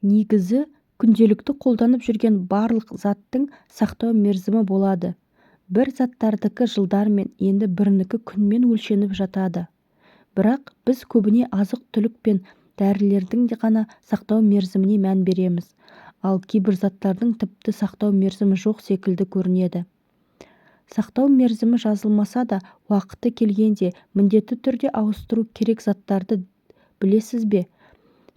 негізі күнделікті қолданып жүрген барлық заттың сақтау мерзімі болады. Бір заттардікі жылдармен, енді бірінікі күнмен өлшеніп жатады. Бірақ біз көбіне азық-түлік пен дәрілердің ғана сақтау мерзіміне мән береміз, ал кейбір заттардың тіпті сақтау мерзімі жоқ секілді көрінеді. Сақтау мерзімі жазылмаса да, уақыты келгенде міндетті түрде ауыстыру керек заттарды білесіз бе?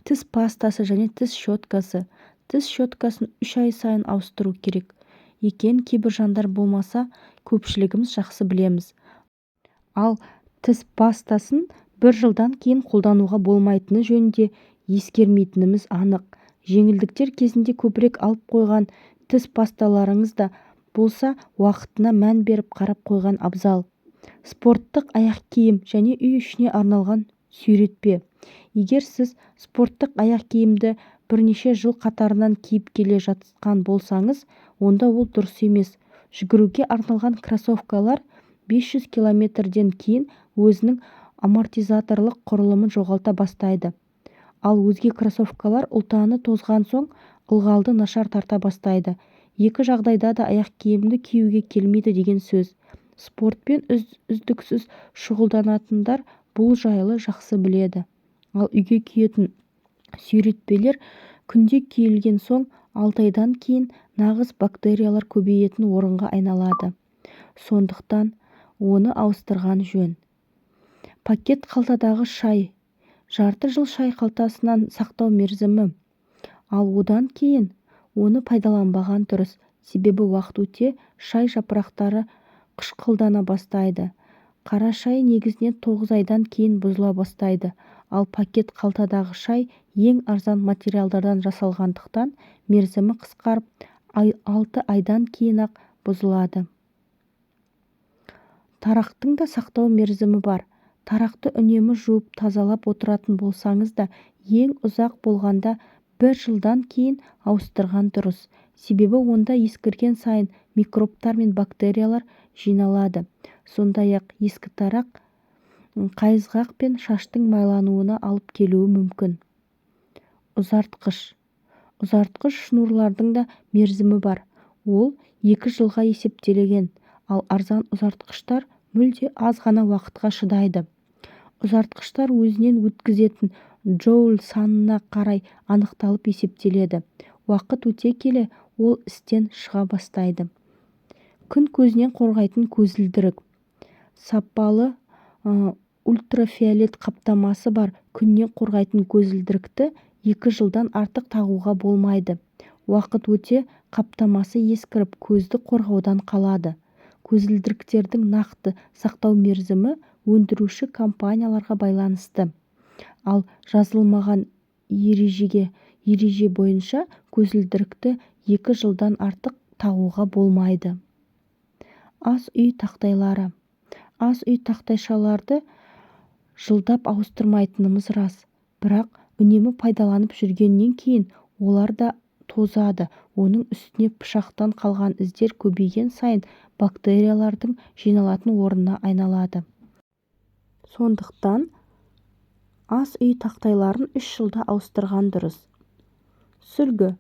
Тіс пастасы және тіс щеткасы. Тіс щеткасын 3 ай сайын ауыстыру керек екен, кейбір жандар болмаса, көпшілігіміз жақсы білеміз. Ал тіс пастасын 1 жылдан кейін қолдануға болмайтыны жөнінде ескермейтініміз анық. Жеңілдіктер кезінде көбірек алып қойған тіс пасталарыңыз да болса, уақытына мән беріп қарап қойған абзал. Спорттық аяқ киім және үй ішіне арналған сүйретпе. Егер сіз спорттық аяқ киімді бірнеше жыл қатарынан киіп келе жатқан болсаңыз, онда ол дұрыс емес. Жүгіруге арналған кроссовкалар 500 километрден кейін өзінің амортизаторлық құрылымын жоғалта бастайды. Ал өзге кроссовкалар ұлтаны тозған соң ылғалды нашар тарта бастайды. Екі жағдайда да аяқ киімді киюге келмейді деген сөз. Спортпен үздіксіз шұғылданатындар бұл жайлы жақсы біледі. Ал үйге киетін сүйретпелер күнде киілген соң 6 айдан кейін нағыз бактериялар көбейетін орынға айналады. Сондықтан оны ауыстырған жөн. Пакет қалтадағы шай. Жарты жыл шай қалтасынан сақтау мерзімі. Ал одан кейін оны пайдаланбаған дұрыс. Себебі уақыт өте шай жапырақтары қышқылдана бастайды. Қара шай негізінен 9 айдан кейін бұзыла бастайды. Ал пакет қалтадағы шай ең арзан материалдардан жасалғандықтан мерзімі қысқарып 6 айдан кейін-ақ бұзылады. Тарақтың да сақтау мерзімі бар. Тарақты үнемі жуып тазалап отыратын болсаңыз да, ең ұзақ болғанда 1 жылдан кейін ауыстырған дұрыс. Себебі онда ескірген сайын микробтар мен бактериялар жиналады. Сондай-ақ ескі тарақ қайызғақ пен шаштың майлануына алып келуі мүмкін. Ұзартқыш. Ұзартқыш шнурлардың да мерзімі бар. Ол 2 жылға есептелген, ал арзан ұзартқыштар мүлде аз ғана уақытқа шыдайды. Ұзартқыштар өзінен өткізетін джоуль санына қарай анықталып есептеледі. Уақыт өте келе ол істен шыға бастайды. Күн көзінен қорғайтын көзілдірік. Сапалы ультрафиолет қаптамасы бар күннен қорғайтын көзілдірікті 2 жылдан артық тағуға болмайды. Уақыт өте қаптамасы ескіріп, көзді қорғаудан қалады. Көзілдіріктердің нақты сақтау мерзімі өндіруші компанияларға байланысты. Ал жазылмаған ереже бойынша көзілдірікті 2 жылдан артық тағуға болмайды. Ас үй тақтайлары. Ас үй тақтайшаларды жылдап ауыстырмайтынымыз рас, бірақ үнемі пайдаланып жүргеннен кейін олар да тозады. Оның үстіне пышақтан қалған іздер көбейген сайын бактериялардың жиналатын орнына айналады. Сондықтан ас үй тақтайларын 3 жылда ауыстырған дұрыс. Сүлгі.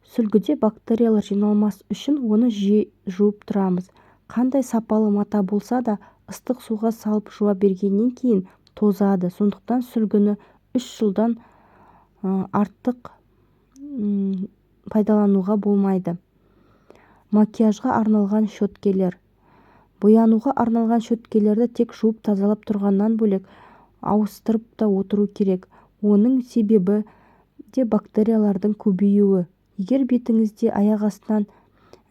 Сүлгіде бактериялар жиналмас үшін оны жиі жуып тұрамыз. Қандай сапалы мата болса да, ыстық суға салып жуа бергеннен кейін тозады. Сондықтан сүлгіні 3 жылдан артық пайдалануға болмайды. Макияжға арналған щеткелер. Боянуға арналған щеткелерді тек жуып тазалап тұрғаннан бөлек ауыстырып та отыру керек. Оның себебі де бактериялардың көбеюі. Егер бетіңізде аяқ астынан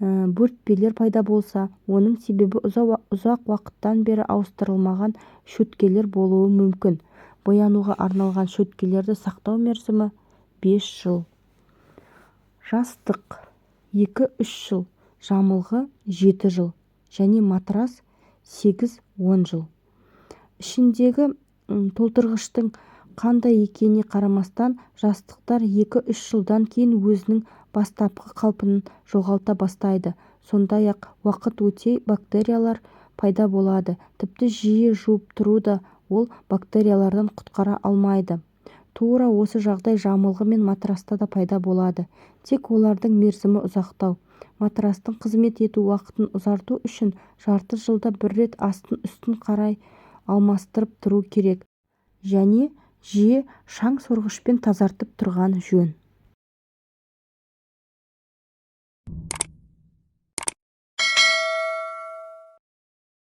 бөртпелер пайда болса, оның себебі ұзақ уақыттан бері ауыстырылмаған щеткелер болуы мүмкін. Боянуға арналған щеткелерді сақтау мерзімі 5 жыл. Жастық 2-3 жыл, жамылғы 7 жыл және матрас 8-10 жыл. Ішіндегі толтырғыштың қандай екеніне қарамастан, жастықтар 2-3 жылдан кейін өзінің бастапқы қалпын жоғалта бастайды. Сондай-ақ уақыт өте бактериялар пайда болады. Тіпті жиі жуып тұру да ол бактериялардан құтқара алмайды. тура осы жағдай жамылғы мен матраста да пайда болады, тек олардың мерзімі ұзақтау. Матрастың қызмет ету уақытын ұзарту үшін жарты жылда бір рет астын-үстін қарай алмастырып тұру керек және жиі шаң сорғышпен тазартып тұрған жөн.